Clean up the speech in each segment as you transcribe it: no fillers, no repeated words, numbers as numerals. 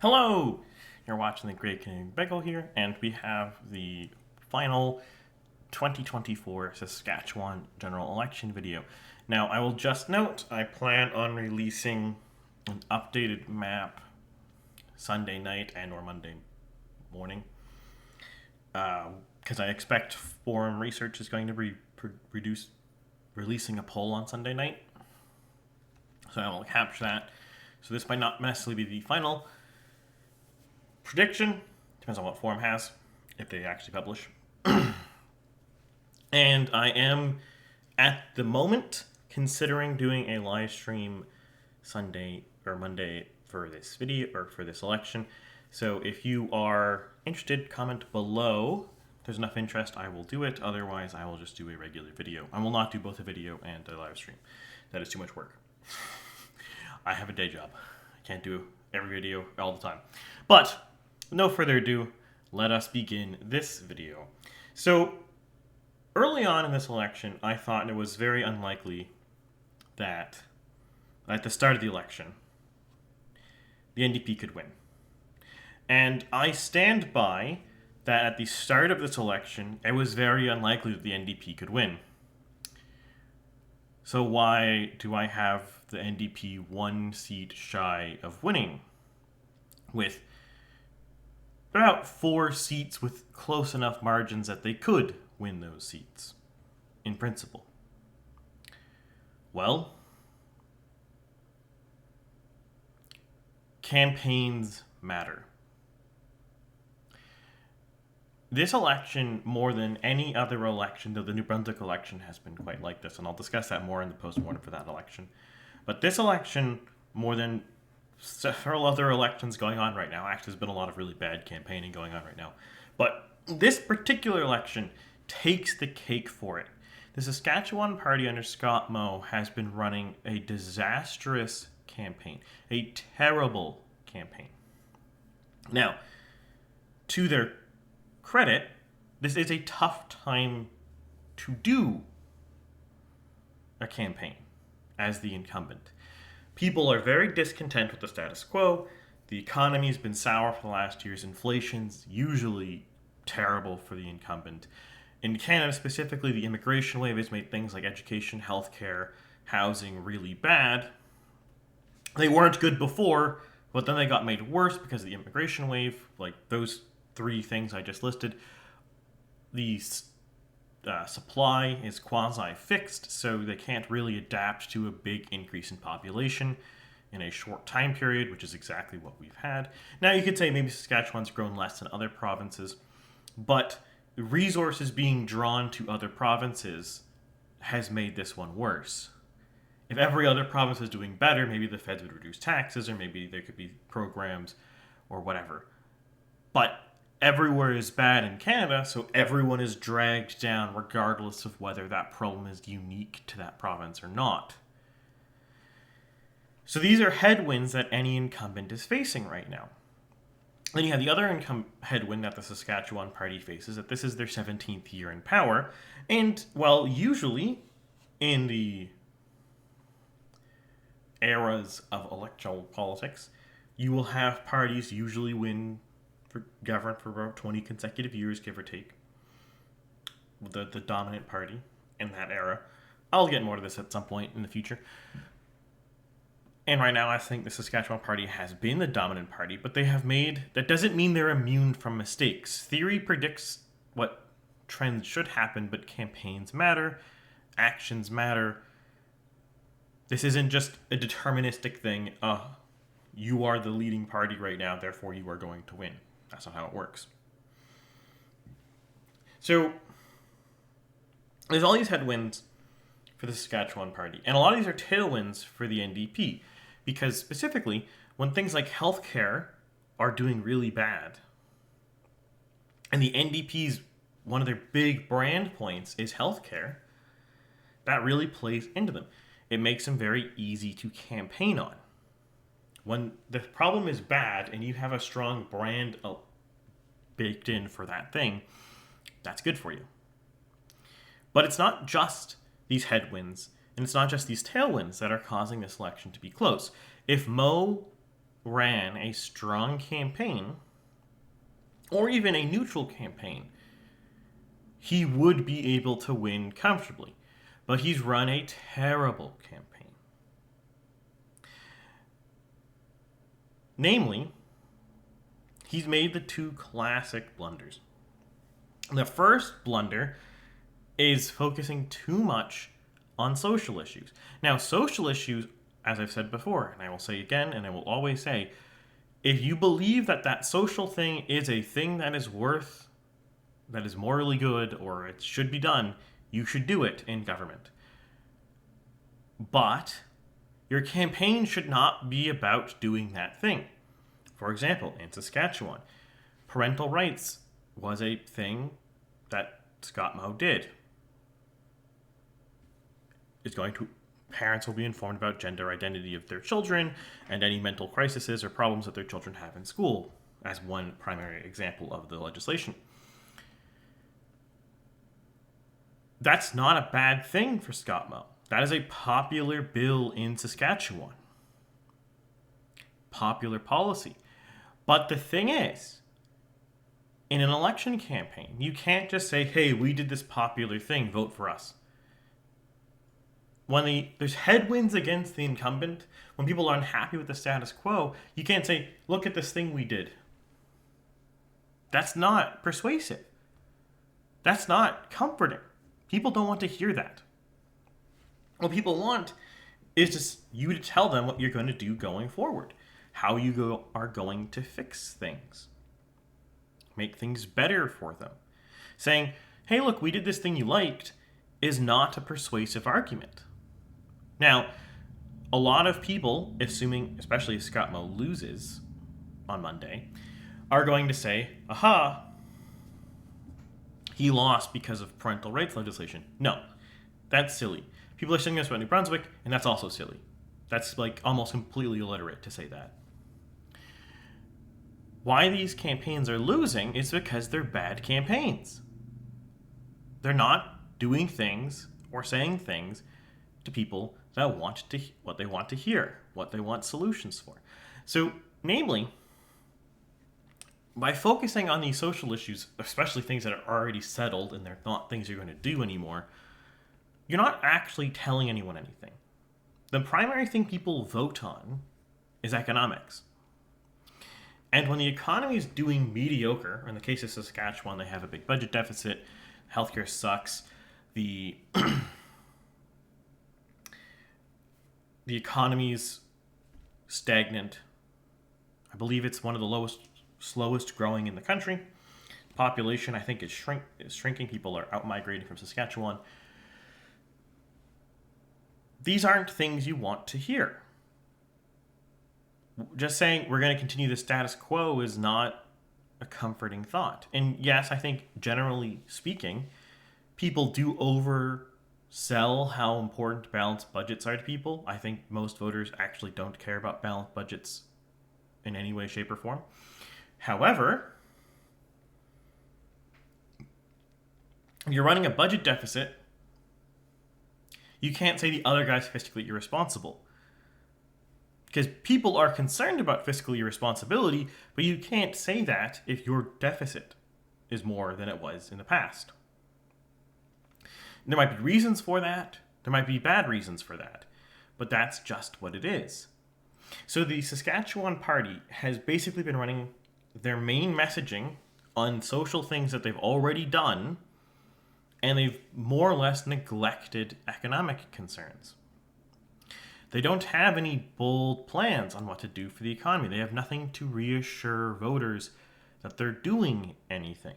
Hello! You're watching the Great Canadian Bagel here, and we have the final 2024 Saskatchewan general election video. Now, I will just note, I plan on releasing an updated map Sunday night and or Monday morning, because I expect Forum Research is going to be releasing a poll on Sunday night. So I will capture that. So this might not necessarily be the final prediction. Depends on what Forum has, if they actually publish. And I am, at the moment, considering doing a live stream Sunday or Monday for this video, or for this election. So if you are interested, comment below. If there's enough interest, I will do it. Otherwise, I will just do a regular video. I will not do both a video and a live stream. That is too much work. I have a day job. I can't do every video all the time. But no further ado, let us begin this video. So early on in this election, I thought it was very unlikely that at the start of the election, the NDP could win. And I stand by that at the start of this election, it was very unlikely that the NDP could win. So why do I have the NDP one seat shy of winning, with about 4 seats with close enough margins that they could win those seats, in principle? Well, campaigns matter. This election, more than any other election, though the New Brunswick election has been quite like this, and I'll discuss that more in the post-mortem for that election, but this election, more than several other elections going on right now, actually there's been a lot of really bad campaigning going on right now, but this particular election takes the cake for it. The Saskatchewan Party under Scott Moe has been running a disastrous campaign, a terrible campaign. Now, to their credit, this is a tough time to do a campaign as the incumbent. People are very discontent with the status quo. The economy's been sour for the last years. Inflation's usually terrible for the incumbent. In Canada specifically, the immigration wave has made things like education, healthcare, housing really bad. They weren't good before, but then they got made worse because of the immigration wave. Like those 3 things I just listed. The supply is quasi-fixed, so they can't really adapt to a big increase in population in a short time period, which is exactly what we've had. Now, you could say maybe Saskatchewan's grown less than other provinces, but resources being drawn to other provinces has made this one worse. If every other province was doing better, maybe the feds would reduce taxes, or maybe there could be programs or whatever. But everywhere is bad in Canada, so everyone is dragged down regardless of whether that problem is unique to that province or not. So these are headwinds that any incumbent is facing right now. Then you have the other headwind that the Saskatchewan Party faces, that this is their 17th year in power, and, well, usually in the eras of electoral politics, you will have parties usually govern for about 20 consecutive years, give or take. The dominant party in that era. I'll get more to this at some point in the future. And right now, I think the Saskatchewan Party has been the dominant party, but that doesn't mean they're immune from mistakes. Theory predicts what trends should happen, but campaigns matter, actions matter. This isn't just a deterministic thing. You are the leading party right now, therefore you are going to win. That's not how it works. So there's all these headwinds for the Saskatchewan Party, and a lot of these are tailwinds for the NDP, because specifically, when things like healthcare are doing really bad, and the NDP's one of their big brand points is healthcare, that really plays into them. It makes them very easy to campaign on. When the problem is bad and you have a strong brand baked in for that thing, that's good for you. But it's not just these headwinds, and it's not just these tailwinds that are causing this election to be close. If Moe ran a strong campaign, or even a neutral campaign, he would be able to win comfortably. But he's run a terrible campaign. Namely, he's made the two classic blunders. The first blunder is focusing too much on social issues. Now, social issues, as I've said before, and I will say again, and I will always say, if you believe that that social thing is a thing that is morally good, or it should be done, you should do it in government. But your campaign should not be about doing that thing. For example, in Saskatchewan, parental rights was a thing that Scott Moe did. Parents will be informed about gender identity of their children and any mental crises or problems that their children have in school, as one primary example of the legislation. That's not a bad thing for Scott Moe. That is a popular bill in Saskatchewan. Popular policy. But the thing is, in an election campaign, you can't just say, hey, we did this popular thing, vote for us. When there's headwinds against the incumbent, when people are unhappy with the status quo, you can't say, look at this thing we did. That's not persuasive. That's not comforting. People don't want to hear that. What people want is just you to tell them what you're going to do going forward, how you are going to fix things, make things better for them. Saying, hey, look, we did this thing you liked, is not a persuasive argument. Now, a lot of people, assuming, especially if Scott Moe loses on Monday, are going to say, aha, he lost because of parental rights legislation. No, that's silly. People are saying this about New Brunswick, and that's also silly. That's like almost completely illiterate to say that. Why these campaigns are losing is because they're bad campaigns. They're not doing things or saying things to people that want to what they want to hear, what they want solutions for. So, namely, by focusing on these social issues, especially things that are already settled and they're not things you're going to do anymore, you're not actually telling anyone anything. The primary thing people vote on is economics. And when the economy is doing mediocre, in the case of Saskatchewan, they have a big budget deficit, healthcare sucks, the economy's stagnant. I believe it's one of the slowest growing in the country. Population, I think, is shrinking. People are out-migrating from Saskatchewan. These aren't things you want to hear. Just saying we're going to continue the status quo is not a comforting thought. And yes, I think generally speaking, people do oversell how important balanced budgets are to people. I think most voters actually don't care about balanced budgets in any way, shape, or form. However, if you're running a budget deficit, you can't say the other guy's fiscally irresponsible. Because people are concerned about fiscal irresponsibility, but you can't say that if your deficit is more than it was in the past. There might be reasons for that. There might be bad reasons for that. But that's just what it is. So the Saskatchewan Party has basically been running their main messaging on social things that they've already done, and they've more or less neglected economic concerns. They don't have any bold plans on what to do for the economy. They have nothing to reassure voters that they're doing anything.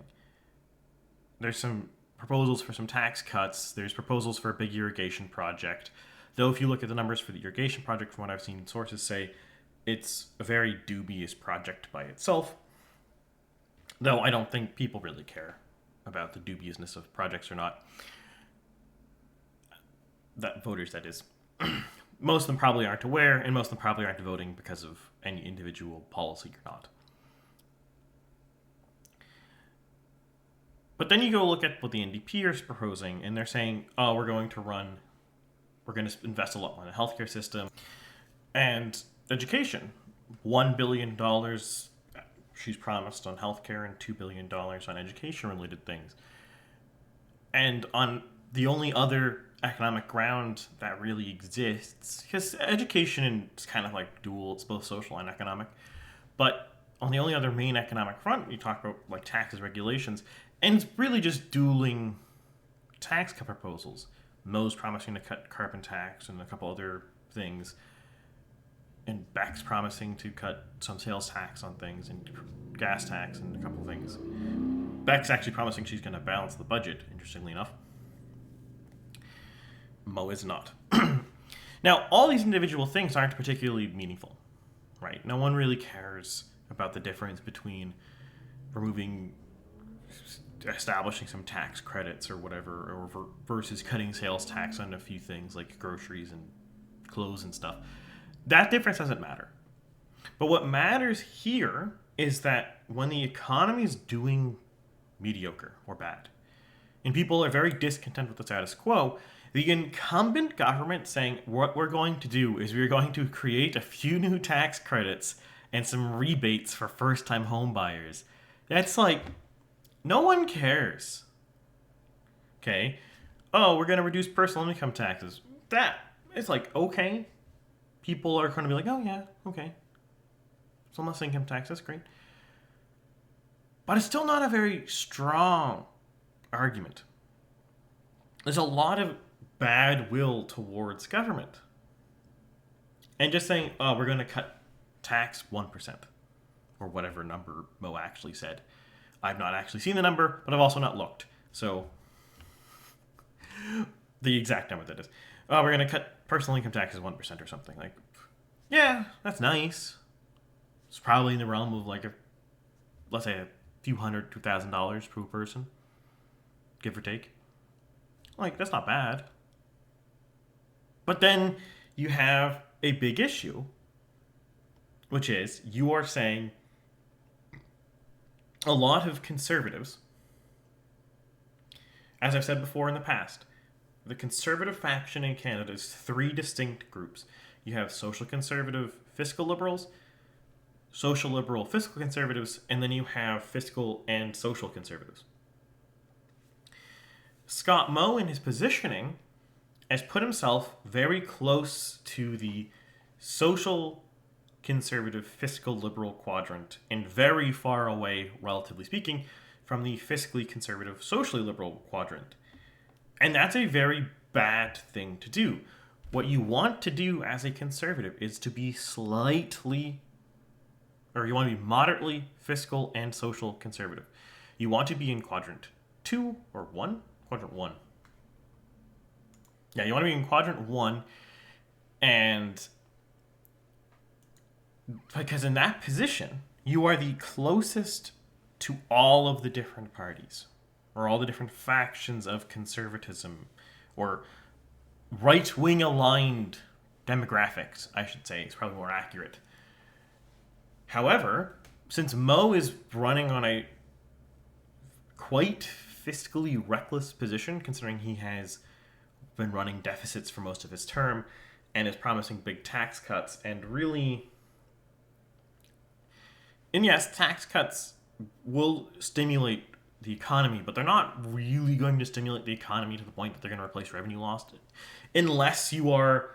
There's some proposals for some tax cuts. There's proposals for a big irrigation project. Though if you look at the numbers for the irrigation project, from what I've seen sources say, it's a very dubious project by itself. Though I don't think people really care about the dubiousness of projects or not. Voters, that is. Most of them probably aren't aware, and most of them probably aren't voting because of any individual policy or not. But then you go look at what the NDP is proposing, and they're saying, oh, we're going to invest a lot more in the healthcare system and education. $1 billion she's promised on healthcare and $2 billion on education-related things. And on the only other economic ground that really exists, because education is kind of like dual, it's both social and economic, but on the only other main economic front, you talk about like taxes, regulations, and it's really just dueling tax cut proposals. Mo's promising to cut carbon tax and a couple other things, and Beck's promising to cut some sales tax on things and gas tax and a couple things. Beck's actually promising she's going to balance the budget, interestingly enough. Mo is not. Now, all these individual things aren't particularly meaningful, right? No one really cares about the difference between establishing some tax credits or whatever, or versus cutting sales tax on a few things like groceries and clothes and stuff. That difference doesn't matter. But what matters here is that when the economy is doing mediocre or bad, and people are very discontent with the status quo, the incumbent government saying, what we're going to do is we're going to create a few new tax credits and some rebates for first-time home buyers. That's like, no one cares. Okay? Oh, we're going to reduce personal income taxes. It's like, okay. People are going to be like, oh yeah, okay. Some less income tax, that's great. But it's still not a very strong argument. There's a lot of bad will towards government. And just saying, oh, we're going to cut tax 1%, or whatever number Mo actually said. I've not actually seen the number, but I've also not looked. So, the exact number that is. Oh, we're going to cut personal income taxes 1% or something. Like, yeah, that's nice. It's probably in the realm of like let's say a few $100 to $1,000 per person, give or take. Like, that's not bad. But then you have a big issue, which is you are saying a lot of conservatives, as I've said before in the past, the conservative faction in Canada is three distinct groups. You have social conservative fiscal liberals, social liberal fiscal conservatives, and then you have fiscal and social conservatives. Scott Moe, in his positioning, has put himself very close to the social conservative fiscal liberal quadrant and very far away, relatively speaking, from the fiscally conservative socially liberal quadrant. And that's a very bad thing to do. What you want to do as a conservative is to be you want to be moderately fiscal and social conservative. You want to be in quadrant 2 or 1? Quadrant 1. Yeah, you want to be in quadrant 1, and because in that position, you are the closest to all of the different parties, or all the different factions of conservatism, or right-wing aligned demographics, I should say, is probably more accurate. However, since Mo is running on a quite fiscally reckless position, considering he has been running deficits for most of his term and is promising big tax cuts, and yes, tax cuts will stimulate the economy, but they're not really going to stimulate the economy to the point that they're going to replace revenue lost, unless you are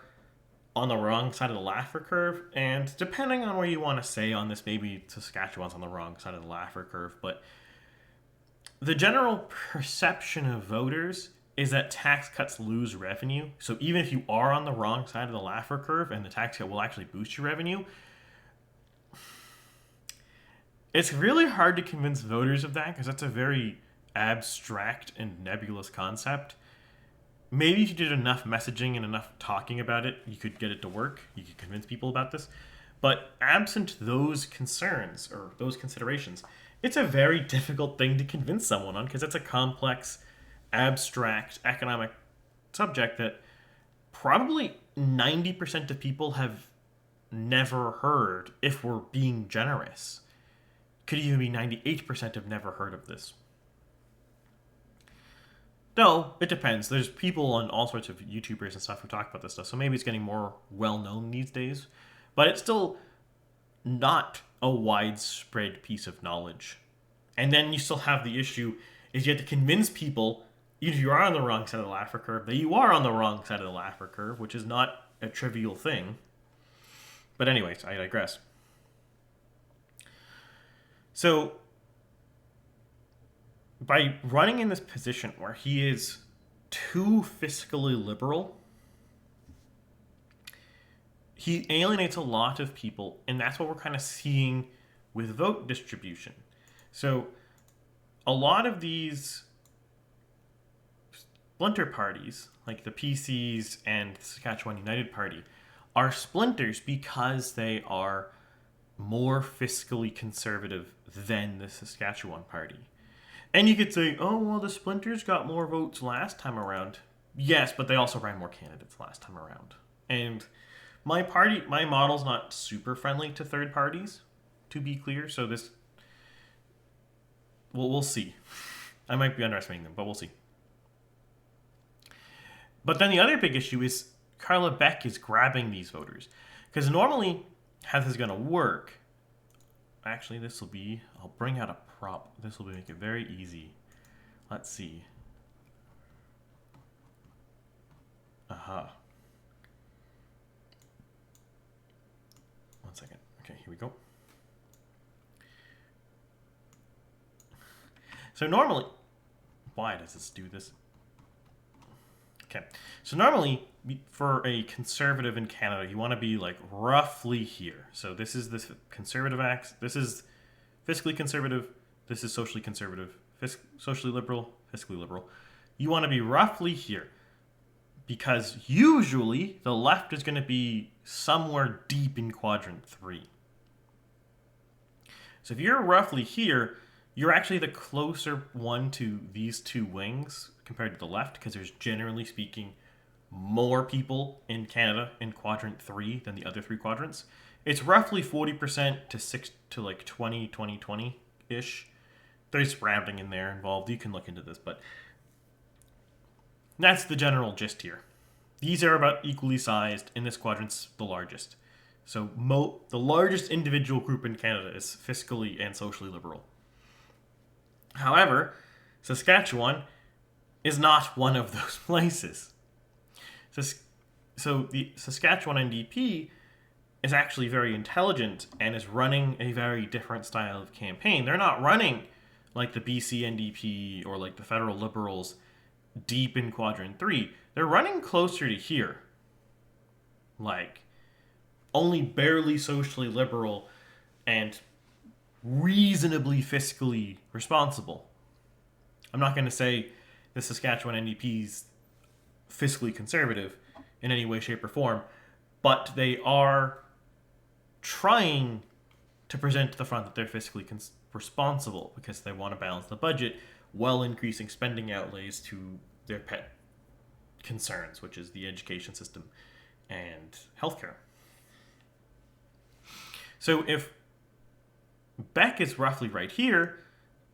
on the wrong side of the Laffer curve. And depending on where you want to say on this, maybe Saskatchewan's on the wrong side of the Laffer curve, but the general perception of voters is that tax cuts lose revenue. So even if you are on the wrong side of the Laffer curve and the tax cut will actually boost your revenue, it's really hard to convince voters of that, because that's a very abstract and nebulous concept. Maybe if you did enough messaging and enough talking about it, you could get it to work. You could convince people about this. But absent those concerns or those considerations, it's a very difficult thing to convince someone on, because it's a complex, abstract economic subject that probably 90% of people have never heard, if we're being generous. Could even be 98% have never heard of this. No, it depends. There's people on all sorts of YouTubers and stuff who talk about this stuff, so maybe it's getting more well-known these days. But it's still not a widespread piece of knowledge. And then you still have the issue is you have to convince people either you are on the wrong side of the Laffer curve, that you are on the wrong side of the Laffer curve, which is not a trivial thing. But anyways, I digress. So by running in this position where he is too fiscally liberal, he alienates a lot of people, and that's what we're kind of seeing with vote distribution. So a lot of these splinter parties, like the PCs and the Saskatchewan United Party, are splinters because they are more fiscally conservative than the Saskatchewan Party. And you could say, oh, well, the splinters got more votes last time around. Yes, but they also ran more candidates last time around. And my model's not super friendly to third parties, to be clear. So this, well, we'll see. I might be underestimating them, but we'll see. But then the other big issue is Carla Beck is grabbing these voters. Because normally, how this is going to work, actually, this will be, I'll bring out a prop. This will make it very easy. Let's see. Aha. One second. Okay, here we go. So normally, why does this do this? Okay, so normally for a conservative in Canada, you want to be like roughly here. So this is this conservative axe. This is fiscally conservative. This is socially conservative. Socially liberal, fiscally liberal. You want to be roughly here because usually the left is going to be somewhere deep in quadrant 3. So if you're roughly here, you're actually the closer one to these two wings compared to the left, because there's, generally speaking, more people in Canada in quadrant 3 than the other 3 quadrants. It's roughly 40% to like 20-20-20-ish. There's rounding in there involved. You can look into this, but that's the general gist here. These are about equally sized. In this quadrant's the largest. So the largest individual group in Canada is fiscally and socially liberal. However, Saskatchewan is not one of those places. So the Saskatchewan NDP is actually very intelligent and is running a very different style of campaign. They're not running like the BC NDP or like the federal Liberals deep in quadrant 3. They're running closer to here. Like only barely socially liberal and reasonably fiscally responsible. I'm not going to say the Saskatchewan NDP's fiscally conservative in any way, shape, or form, but they are trying to present to the front that they're fiscally responsible because they want to balance the budget while increasing spending outlays to their pet concerns, which is the education system and healthcare. So if Beck is roughly right here,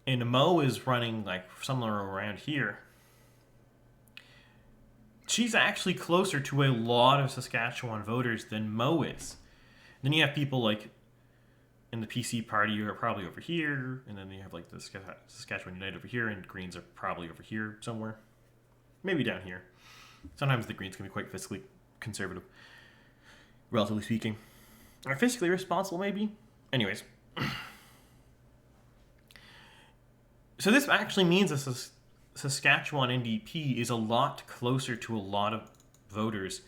and Mo is running like somewhere around here, she's actually closer to a lot of Saskatchewan voters than Mo is. Then you have people like in the PC party who are probably over here, and then you have like the Saskatchewan United over here, and Greens are probably over here somewhere. Maybe down here. Sometimes the Greens can be quite fiscally conservative, relatively speaking. Or fiscally responsible, maybe? Anyways. So this actually means that Saskatchewan NDP is a lot closer to a lot of voters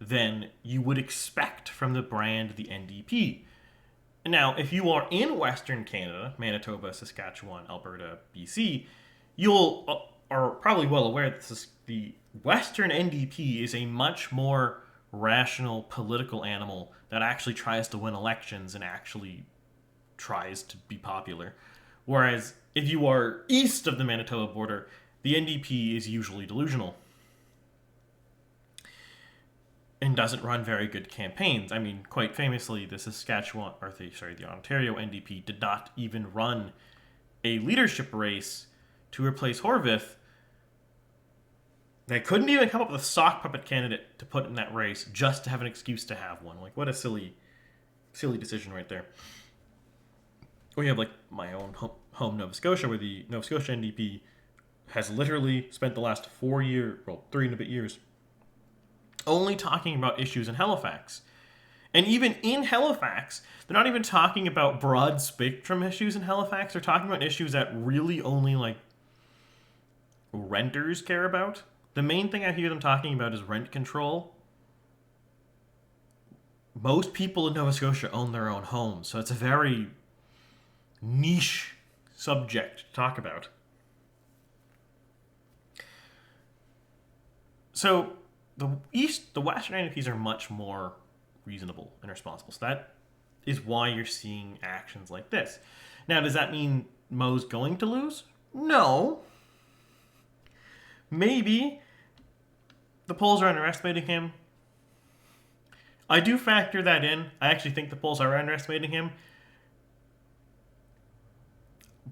than you would expect from the brand the NDP. Now, if you are in Western Canada, Manitoba, Saskatchewan, Alberta, BC, you are probably well aware that the Western NDP is a much more rational political animal that actually tries to win elections and actually tries to be popular. Whereas if you are east of the Manitoba border, the NDP is usually delusional and doesn't run very good campaigns. I mean, quite famously, the Ontario NDP did not even run a leadership race to replace Horwath. They couldn't even come up with a sock puppet candidate to put in that race just to have an excuse to have one. Like, what a silly silly decision right there. Or you have like my own home Nova Scotia, where the Nova Scotia NDP has literally spent the last 3 and a bit years, only talking about issues in Halifax. And even in Halifax, they're not even talking about broad spectrum issues in Halifax. They're talking about issues that really only like renters care about. The main thing I hear them talking about is rent control. Most people in Nova Scotia own their own homes, so it's a very niche subject to talk about. So the Western NDPs are much more reasonable and responsible. So that is why you're seeing actions like this. Now, does that mean Mo's going to lose? No. Maybe the polls are underestimating him. I do factor that in. I actually think the polls are underestimating him.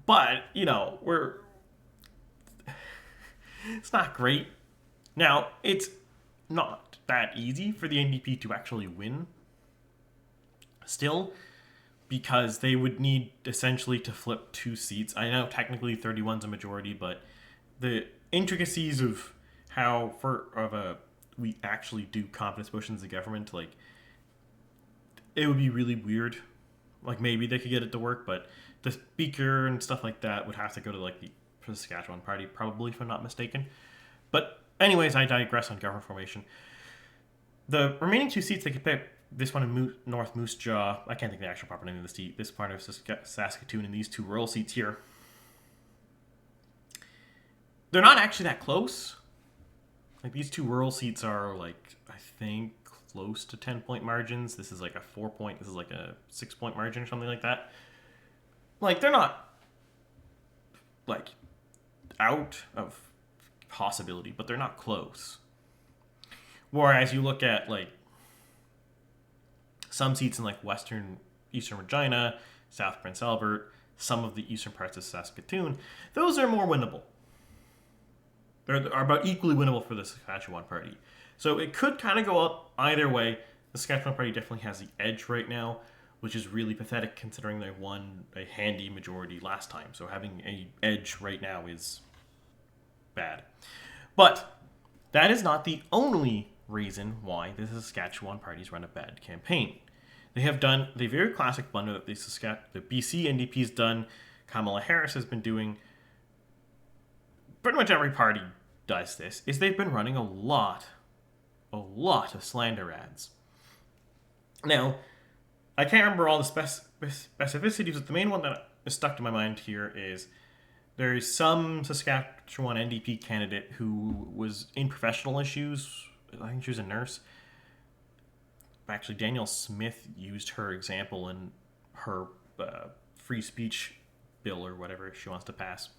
But, it's not great. Now, it's not that easy for the NDP to actually win still, because they would need essentially to flip 2 seats. I know technically 31's a majority, but the intricacies of how we actually do confidence motions in government, like, it would be really weird. Like, maybe they could get it to work, but the speaker and stuff like that would have to go to like the Saskatchewan party, probably, if I'm not mistaken. But anyways, I digress on government formation. The remaining 2 seats they could pick, this one in North Moose Jaw, I can't think of the actual proper name of the seat, this part of Saskatoon, and these 2 rural seats here. They're not actually that close. Like, these 2 rural seats are like, I think, close to 10-point margins. This is like a 4-point, this is like a 6-point margin or something like that. Like, they're not like out of possibility, but they're not close. Whereas you look at like some seats in like eastern Regina, South Prince Albert, some of the eastern parts of Saskatoon, those are more winnable. Are about equally winnable for the Saskatchewan party. So it could kind of go up either way. The Saskatchewan party definitely has the edge right now, which is really pathetic considering they won a handy majority last time. So having an edge right now is bad. But that is not the only reason why the Saskatchewan parties run a bad campaign. They have done the very classic blunder that the BC NDP's done, Kamala Harris has been doing. Pretty much every party does this, is they've been running a lot of slander ads. Now, I can't remember all the specificities, but the main one that is stuck to my mind here is there is some Saskatchewan NDP candidate who was in professional issues. I think she was a nurse. Actually, Danielle Smith used her example in her free speech bill or whatever she wants to pass.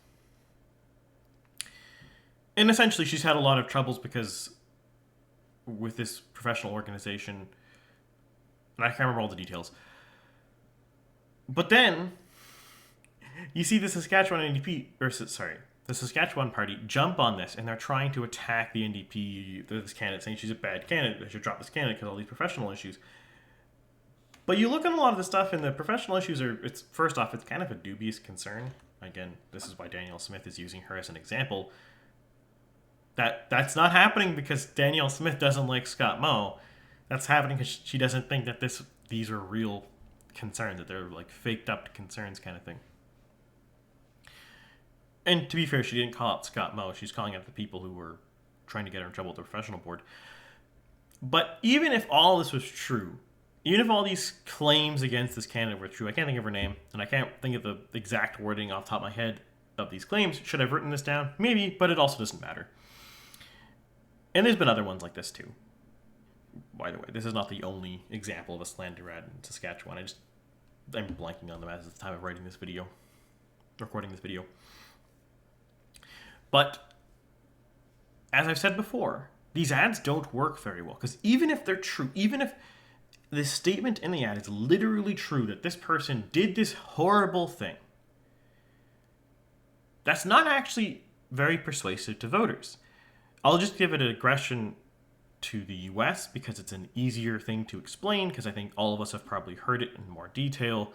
And essentially, she's had a lot of troubles because with this professional organization, and I can't remember all the details. But then you see the Saskatchewan NDP, the Saskatchewan party jump on this, and they're trying to attack the NDP, this candidate, saying she's a bad candidate, they should drop this candidate because of all these professional issues. But you look at a lot of the stuff, and the professional issues it's first off, it's kind of a dubious concern. Again, this is why Danielle Smith is using her as an example. That's not happening because Danielle Smith doesn't like Scott Moe. That's happening because she doesn't think that these are real concerns, that they're like faked up concerns kind of thing. And to be fair, she didn't call out Scott Moe. She's calling out the people who were trying to get her in trouble with the professional board. But even if all this was true, even if all these claims against this candidate were true, I can't think of her name, and I can't think of the exact wording off the top of my head of these claims. Should I have written this down? Maybe, but it also doesn't matter. And there's been other ones like this too. By the way, this is not the only example of a slander ad in Saskatchewan. I'm blanking on them as of the time of recording this video. But as I've said before, these ads don't work very well because even if they're true, even if the statement in the ad is literally true that this person did this horrible thing, that's not actually very persuasive to voters. I'll just give an aggression to the US because it's an easier thing to explain, because I think all of us have probably heard it in more detail.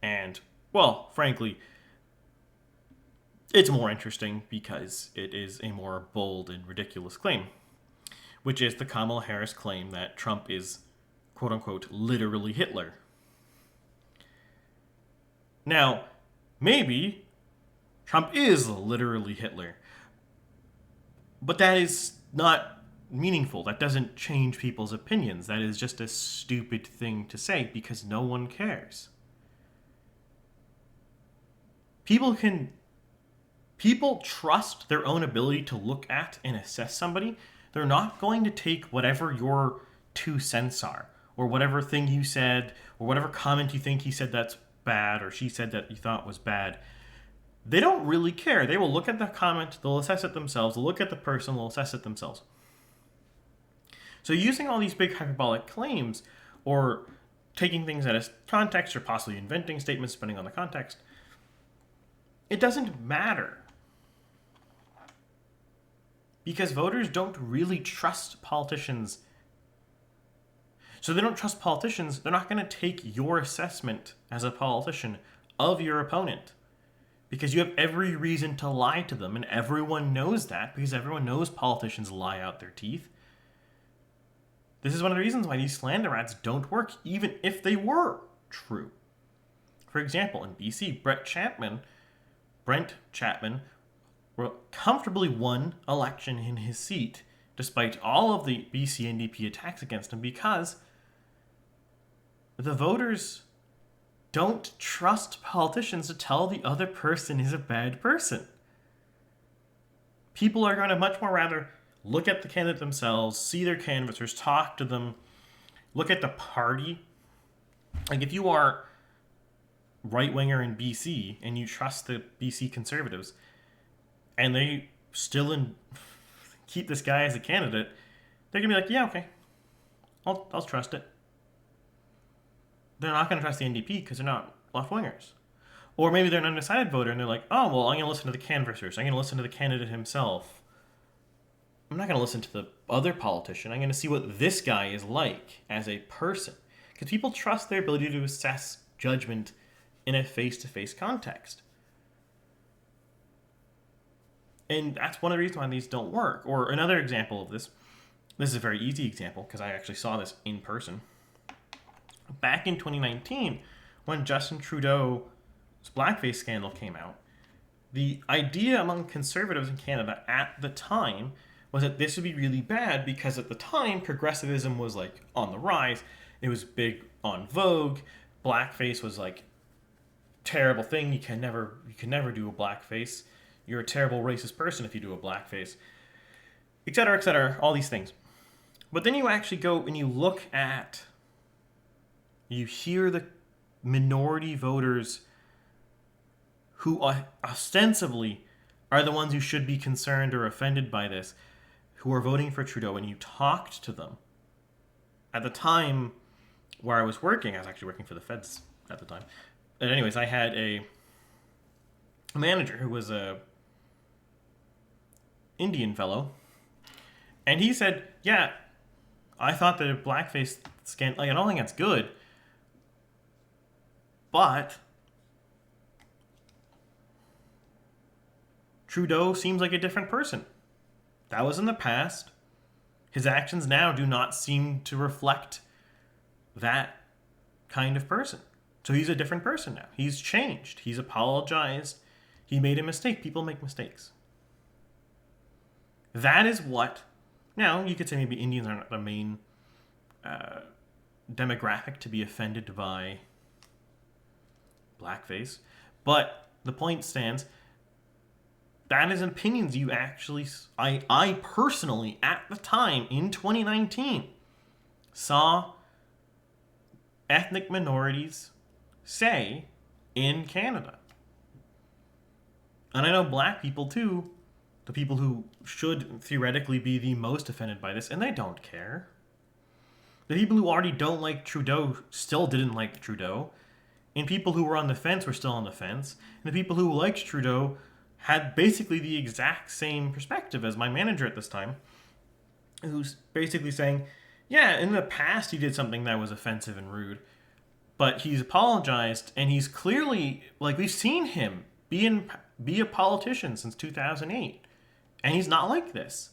And, well, frankly, it's more interesting because it is a more bold and ridiculous claim, which is the Kamala Harris claim that Trump is, quote unquote, literally Hitler. Now, maybe Trump is literally Hitler, but that is not meaningful. That doesn't change people's opinions. That is just a stupid thing to say because no one cares. People trust their own ability to look at and assess somebody. They're not going to take whatever your 2 cents are, or whatever thing you said, or whatever comment you think he said that's bad, or she said that you thought was bad. They don't really care. They will look at the comment, they'll assess it themselves, they'll look at the person, they'll assess it themselves. So using all these big hyperbolic claims, or taking things out of context, or possibly inventing statements depending on the context, it doesn't matter. Because voters don't really trust politicians. So they don't trust politicians, they're not going to take your assessment as a politician of your opponent. Because you have every reason to lie to them, and everyone knows that, because everyone knows politicians lie out their teeth. This is one of the reasons why these slander ads don't work, even if they were true. For example, in BC, Brent Chapman comfortably won election in his seat, despite all of the BC NDP attacks against him, because the voters don't trust politicians to tell the other person is a bad person. People are going to much more rather look at the candidate themselves, see their canvassers, talk to them, look at the party. Like, if you are right-winger in BC and you trust the BC Conservatives and they still keep this guy as a candidate, they're going to be like, yeah, okay, I'll trust it. They're not going to trust the NDP because they're not left-wingers. Or maybe they're an undecided voter and they're like, oh, well, I'm going to listen to the canvassers. I'm going to listen to the candidate himself. I'm not going to listen to the other politician. I'm going to see what this guy is like as a person. Because people trust their ability to assess judgment in a face-to-face context. And that's one of the reasons why these don't work. Or another example of this is a very easy example because I actually saw this in person. Back in 2019, when Justin Trudeau's blackface scandal came out, the idea among conservatives in Canada at the time was that this would be really bad because at the time, progressivism was like on the rise. It was big on Vogue. Blackface was like terrible thing. You can never do a blackface. You're a terrible racist person if you do a blackface, etc., all these things. But then you actually go and you look at, you hear the minority voters who ostensibly are the ones who should be concerned or offended by this, who are voting for Trudeau, and you talked to them. At the time where I was working, I was actually working for the feds at the time. But anyways, I had a manager who was a Indian fellow, and he said, yeah, I thought that a blackface scandal, like, I don't think that's good, but Trudeau seems like a different person. That was in the past. His actions now do not seem to reflect that kind of person. So he's a different person now. He's changed. He's apologized. He made a mistake. People make mistakes. That is what... Now, you could say maybe Indians aren't the main demographic to be offended by blackface. But the point stands... That is opinions you actually... I personally, at the time, in 2019, saw ethnic minorities say in Canada. And I know black people, too, the people who should theoretically be the most offended by this, and they don't care. The people who already don't like Trudeau still didn't like Trudeau, and people who were on the fence were still on the fence, and the people who liked Trudeau had basically the exact same perspective as my manager at this time, who's basically saying, yeah, in the past he did something that was offensive and rude, but he's apologized, and he's clearly, like, we've seen him be a politician since 2008, and he's not like this.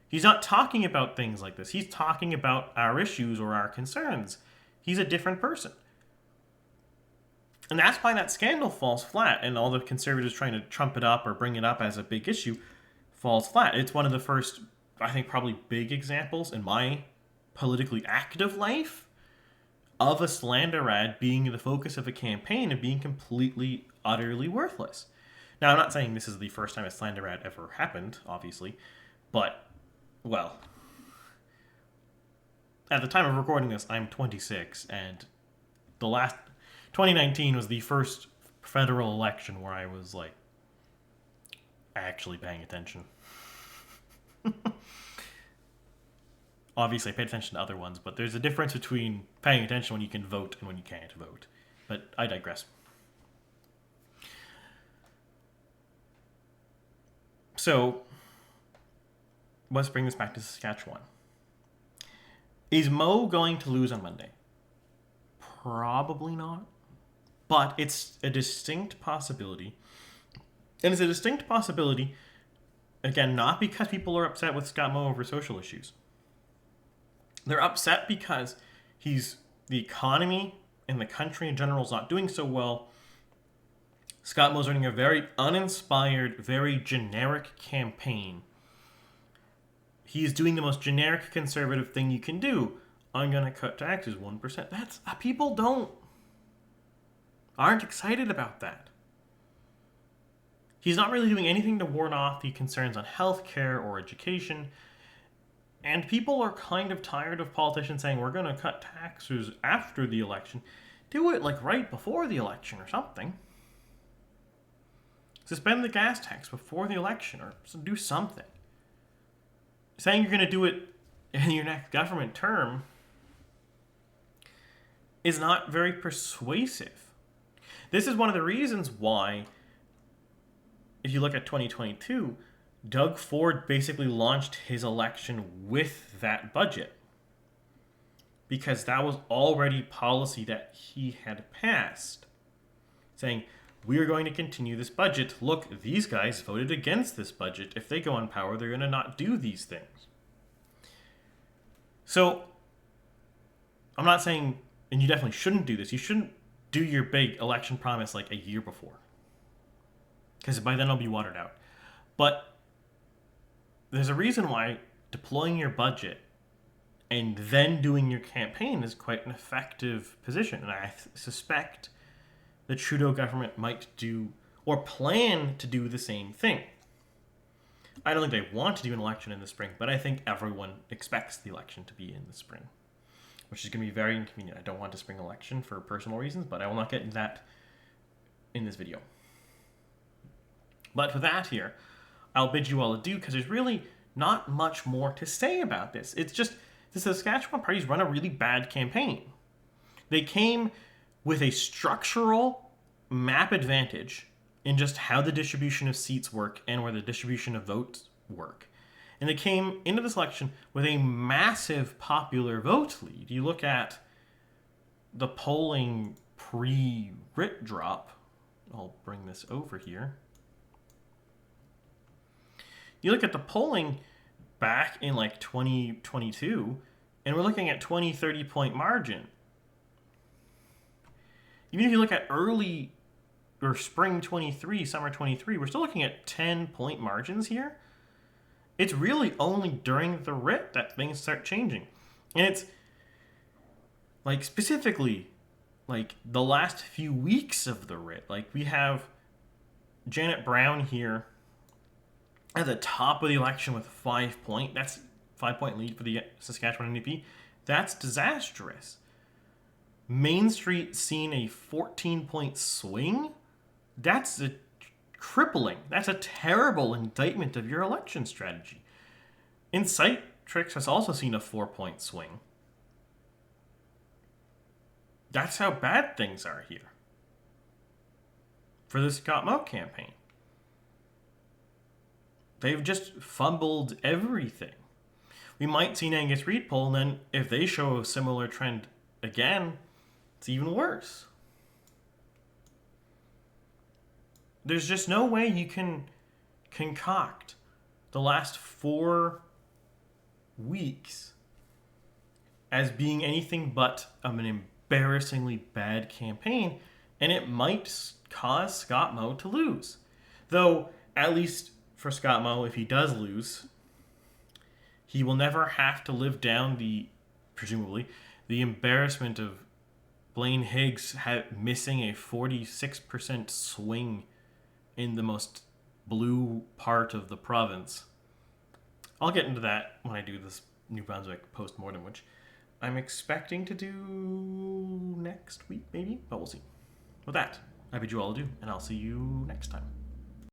He's not talking about things like this. He's talking about our issues or our concerns. He's a different person. And that's why that scandal falls flat, and all the conservatives trying to trump it up or bring it up as a big issue falls flat. It's one of the first, I think, probably big examples in my politically active life of a slander ad being the focus of a campaign and being completely, utterly worthless. Now, I'm not saying this is the first time a slander ad ever happened, obviously, but, well, at the time of recording this, I'm 26, and the last 2019 was the first federal election where I was, like, actually paying attention. Obviously, I paid attention to other ones, but there's a difference between paying attention when you can vote and when you can't vote. But I digress. So, let's bring this back to Saskatchewan. Is Mo going to lose on Monday? Probably not. But it's a distinct possibility. And it's a distinct possibility, again, not because people are upset with Scott Moe over social issues. They're upset because the economy and the country in general is not doing so well. Scott Moe's running a very uninspired, very generic campaign. He's doing the most generic conservative thing you can do. I'm going to cut taxes 1%. That's people aren't excited about that. He's not really doing anything to ward off the concerns on healthcare or education. And people are kind of tired of politicians saying, we're going to cut taxes after the election. Do it like right before the election or something. Suspend the gas tax before the election or do something. Saying you're going to do it in your next government term is not very persuasive. This is one of the reasons why, if you look at 2022, Doug Ford basically launched his election with that budget. Because that was already policy that he had passed. Saying, we are going to continue this budget. Look, these guys voted against this budget. If they go in power, they're going to not do these things. So, I'm not saying, and you definitely shouldn't do this, you shouldn't do your big election promise like a year before. Because by then it'll be watered out. But there's a reason why deploying your budget and then doing your campaign is quite an effective position. And I suspect the Trudeau government might do or plan to do the same thing. I don't think they want to do an election in the spring, but I think everyone expects the election to be in the spring, which is going to be very inconvenient. I don't want a spring election for personal reasons, but I will not get into that in this video. But with that here, I'll bid you all adieu because there's really not much more to say about this. It's just the Saskatchewan party's run a really bad campaign. They came with a structural map advantage in just how the distribution of seats work and where the distribution of votes work. And they came into this election with a massive popular vote lead. You look at the polling pre-writ drop. I'll bring this over here. You look at the polling back in like 2022, and we're looking at 20, 30 point margin. Even if you look at early or spring 23, summer 23, we're still looking at 10 point margins here. It's really only during the writ that things start changing. And it's like specifically like the last few weeks of the writ. Like we have Janet Brown here at the top of the election with 5 point. That's 5 point lead for the Saskatchewan NDP. That's disastrous. Main Street seeing a 14 point swing. That's a crippling. That's a terrible indictment of your election strategy. Insight Tricks has also seen a 4 point swing. That's how bad things are here for the Scott Moe campaign. They've just fumbled everything. we might see an Angus Reid poll, and then if they show a similar trend again, it's even worse. There's just no way you can concoct the last 4 weeks as being anything but an embarrassingly bad campaign, and it might cause Scott Moe to lose. Though, at least for Scott Moe, if he does lose, he will never have to live down presumably, the embarrassment of Blaine Higgs missing a 46% swing in the most blue part of the province. I'll get into that when I do this New Brunswick post-mortem, which I'm expecting to do next week, maybe, but we'll see. With that, I bid you all adieu, and I'll see you next time.